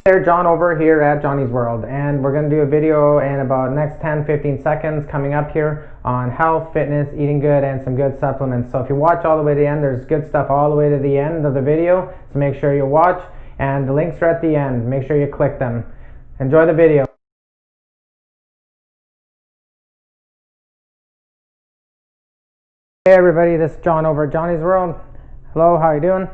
There, John over here at Johnny's World, and we're going to do a video in about next 10-15 seconds coming up here on health, fitness, eating good, and some good supplements. So if you watch all the way to the end, there's good stuff all the way to the end of the video, so make sure you watch, and the links are at the end. Make sure you click them. Enjoy the video. Hey everybody, this is John over at Johnny's World. Hello, how you doing?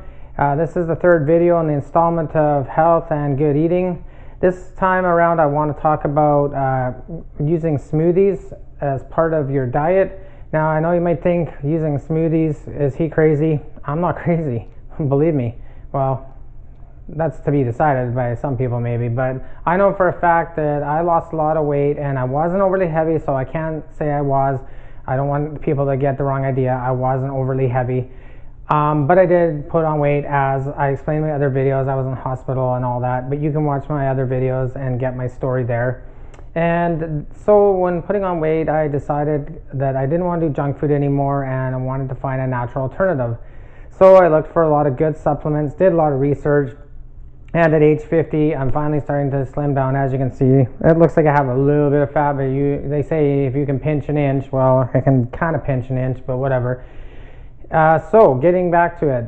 This is the third video in the installment of health and good eating. This time around I want to talk about using smoothies as part of your diet. Now I know you might think using smoothies, is he crazy? I'm not crazy, believe me. Well, that's to be decided by some people maybe, but I know for a fact that I lost a lot of weight and I wasn't overly heavy, so I can't say I was. I don't want people to get the wrong idea. I wasn't overly heavy. But I did put on weight, as I explained in my other videos. I was in the hospital and all that, but you can watch my other videos and get my story there. And so when putting on weight, I decided that I didn't want to do junk food anymore and I wanted to find a natural alternative. So I looked for a lot of good supplements, did a lot of research, and at age 50, I'm finally starting to slim down. As you can see, it looks like I have a little bit of fat, but they say if you can pinch an inch, well, I can kind of pinch an inch, but whatever. So getting back to it,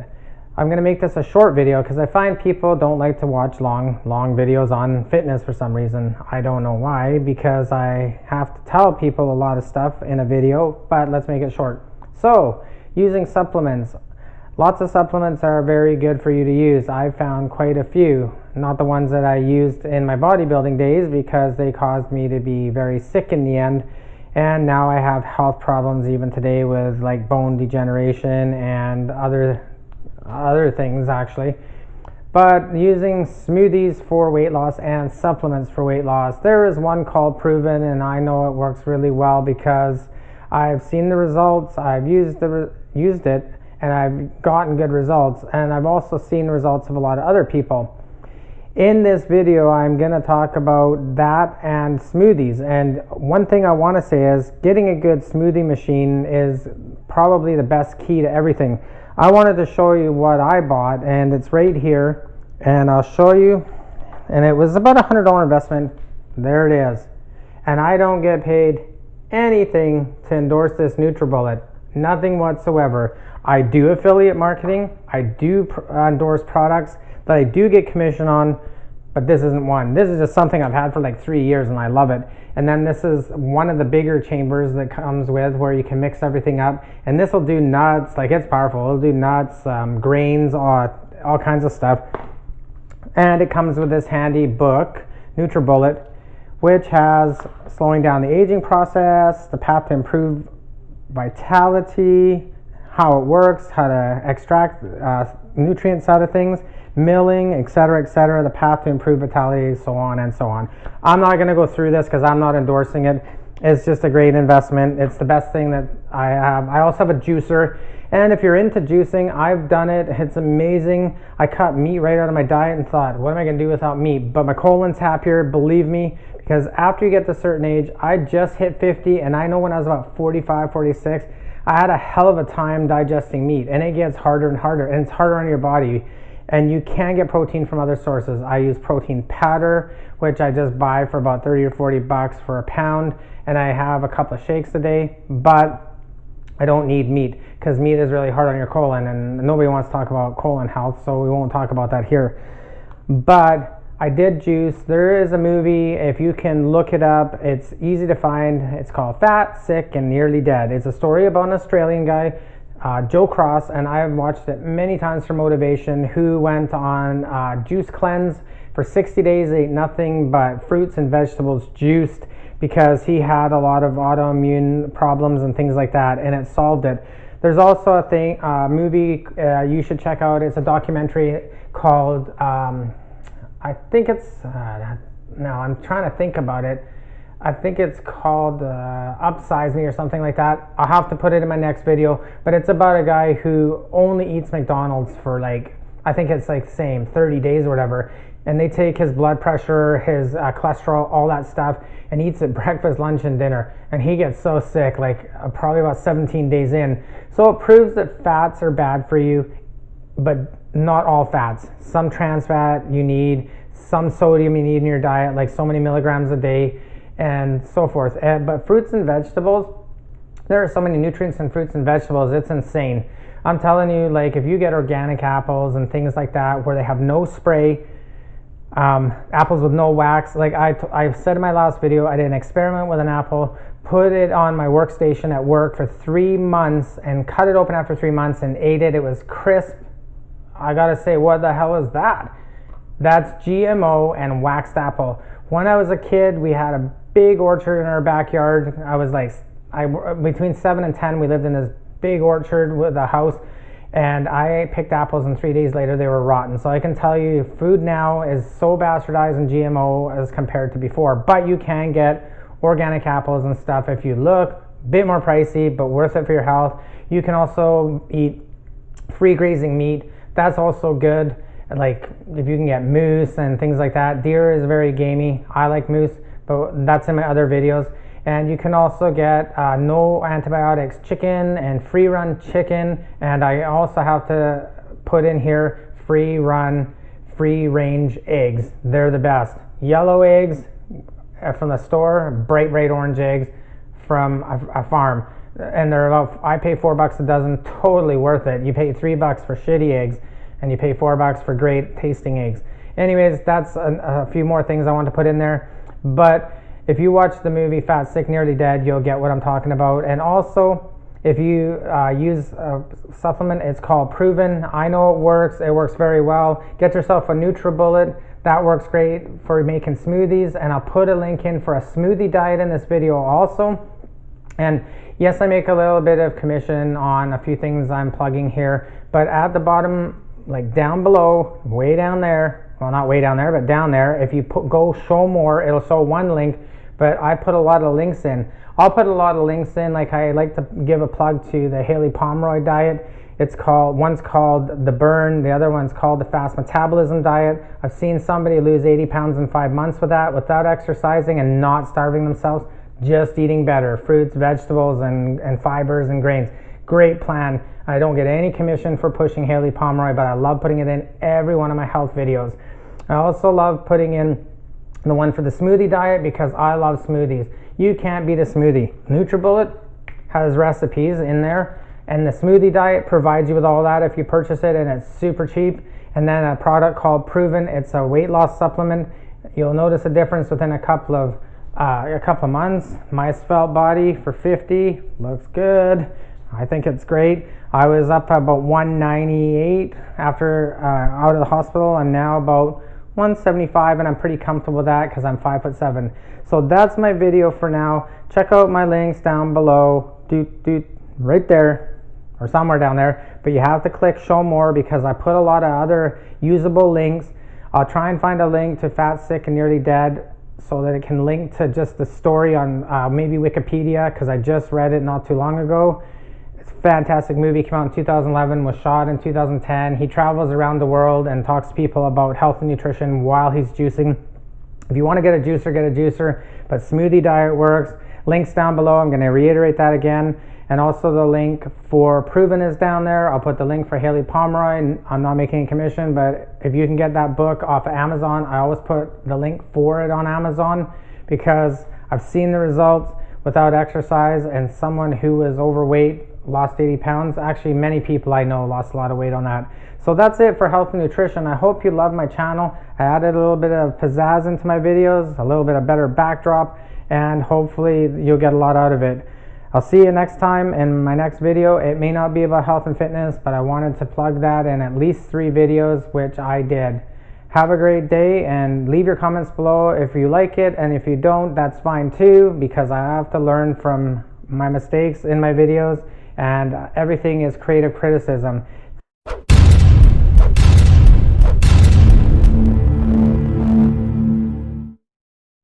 I'm going to make this a short video because I find people don't like to watch long videos on fitness for some reason. I don't know why, because I have to tell people a lot of stuff in a video, but let's make it short. So using supplements. Lots of supplements are very good for you to use. I've found quite a few, not the ones that I used in my bodybuilding days because they caused me to be very sick in the end. And now I have health problems even today with like bone degeneration and other things actually. But using smoothies for weight loss and supplements for weight loss, there is one called Proven, and I know it works really well because I've seen the results, I've used it, and I've gotten good results, and I've also seen the results of a lot of other people. In this video, I'm going to talk about that and smoothies. And one thing I want to say is getting a good smoothie machine is probably the best key to everything. I wanted to show you what I bought, and it's right here, and I'll show you. And it was about $100 investment. There it is. And I don't get paid anything to endorse this NutriBullet. Nothing whatsoever. I do affiliate marketing. I do endorse products that I do get commission on, but this isn't one. This is just something I've had for like 3 years and I love it. And then this is one of the bigger chambers that comes with where you can mix everything up. And this will do nuts, like it's powerful. It'll do nuts, grains, all kinds of stuff. And it comes with this handy book, NutriBullet, which has slowing down the aging process, the path to improve vitality, how it works, how to extract nutrients out of things, milling, etc., the path to improve vitality, so on and so on. I'm not going to go through this because I'm not endorsing it. It's just a great investment. It's the best thing that I have. I also have a juicer, and if you're into juicing, I've done it. It's amazing. I cut meat right out of my diet and thought, what am I going to do without meat? But my colon's happier, believe me, because after you get to a certain age, I just hit 50, and I know when I was about 45, 46, I had a hell of a time digesting meat, and it gets harder and harder, and it's harder on your body. And you can get protein from other sources. I use protein powder, which I just buy for about 30 or 40 bucks for a pound, and I have a couple of shakes a day, but I don't need meat because meat is really hard on your colon, and nobody wants to talk about colon health, so we won't talk about that here. But I did juice. There is a movie, if you can look it up, it's easy to find. It's called Fat, Sick, and Nearly Dead. It's a story about an Australian guy, Joe Cross, and I've watched it many times for motivation, who went on juice cleanse for 60 days, ate nothing but fruits and vegetables juiced because he had a lot of autoimmune problems and things like that, and it solved it. There's also a movie you should check out. It's a documentary called, I think it's, now I'm trying to think about it. I think it's called Upsize Me or something like that. I'll have to put it in my next video, but it's about a guy who only eats McDonald's for like, I think it's like same 30 days or whatever, and they take his blood pressure, his cholesterol, all that stuff, and eats it breakfast, lunch, and dinner, and he gets so sick, like probably about 17 days in. So it proves that fats are bad for you, but not all fats. Some trans fat you need, some sodium you need in your diet, like so many milligrams a day and so forth. But fruits and vegetables, there are so many nutrients in fruits and vegetables, it's insane. I'm telling you, like if you get organic apples and things like that where they have no spray, apples with no wax, like I said in my last video, I did an experiment with an apple, put it on my workstation at work for 3 months and cut it open after 3 months and ate it. It was crisp. I gotta say, what the hell is that? That's GMO and waxed apple. When I was a kid, we had a big orchard in our backyard. I was like, between 7 and 10, we lived in this big orchard with a house, and I picked apples and 3 days later they were rotten. So I can tell you, food now is so bastardized in GMO as compared to before, but you can get organic apples and stuff if you look. A bit more pricey, but worth it for your health. You can also eat free grazing meat. That's also good. Like if you can get moose and things like that. Deer is very gamey. I like moose, but that's in my other videos. And you can also get no antibiotics chicken and free run chicken. And I also have to put in here free range eggs. They're the best. Yellow eggs from the store, bright orange eggs from a farm. And they're about, I pay $4 a dozen, totally worth it. You pay $3 for shitty eggs and you pay $4 for great tasting eggs. Anyways, that's a few more things I want to put in there. But if you watch the movie Fat, Sick, Nearly Dead, you'll get what I'm talking about. And also, if you use a supplement, it's called Proven. I know it works very well. Get yourself a NutriBullet. That works great for making smoothies, and I'll put a link in for a smoothie diet in this video also. And yes, I make a little bit of commission on a few things I'm plugging here, but at the bottom, like down below, way down there, well not way down there, but down there, if you go show more, it'll show one link, but I put a lot of links in. I'll put a lot of links in, like I like to give a plug to the Haley Pomeroy diet. One's called the Burn, the other one's called the Fast Metabolism Diet. I've seen somebody lose 80 pounds in 5 months with that without exercising and not starving themselves, just eating better, fruits, vegetables, and fibers and grains. Great plan. I don't get any commission for pushing Haley Pomeroy, but I love putting it in every one of my health videos. I also love putting in the one for the smoothie diet because I love smoothies. You can't beat a smoothie. NutriBullet has recipes in there, and the smoothie diet provides you with all that if you purchase it, and it's super cheap. And then a product called Proven, it's a weight loss supplement. You'll notice a difference within a couple of months. My svelte body for 50 looks good. I think it's great. I was up about 198 after out of the hospital, and now about 175, and I'm pretty comfortable with that because I'm 5'7". So that's my video for now. Check out my links down below, right there or somewhere down there, but you have to click show more because I put a lot of other usable links. I'll try and find a link to Fat, Sick, and Nearly Dead so that it can link to just the story on maybe Wikipedia, because I just read it not too long ago. It's a fantastic movie, came out in 2011, was shot in 2010. He travels around the world and talks to people about health and nutrition while he's juicing. If you want to get a juicer, but smoothie diet works. Links down below, I'm going to reiterate that again. And also the link for Proven is down there. I'll put the link for Haley Pomeroy. I'm not making a commission, but if you can get that book off of Amazon, I always put the link for it on Amazon because I've seen the results without exercise, and someone who was overweight lost 80 pounds. Actually, many people I know lost a lot of weight on that. So that's it for health and nutrition. I hope you love my channel. I added a little bit of pizzazz into my videos, a little bit of better backdrop, and hopefully you'll get a lot out of it. I'll see you next time in my next video. It may not be about health and fitness, but I wanted to plug that in at least 3 videos, which I did. Have a great day, and leave your comments below if you like it, and if you don't, that's fine too, because I have to learn from my mistakes in my videos, and everything is creative criticism.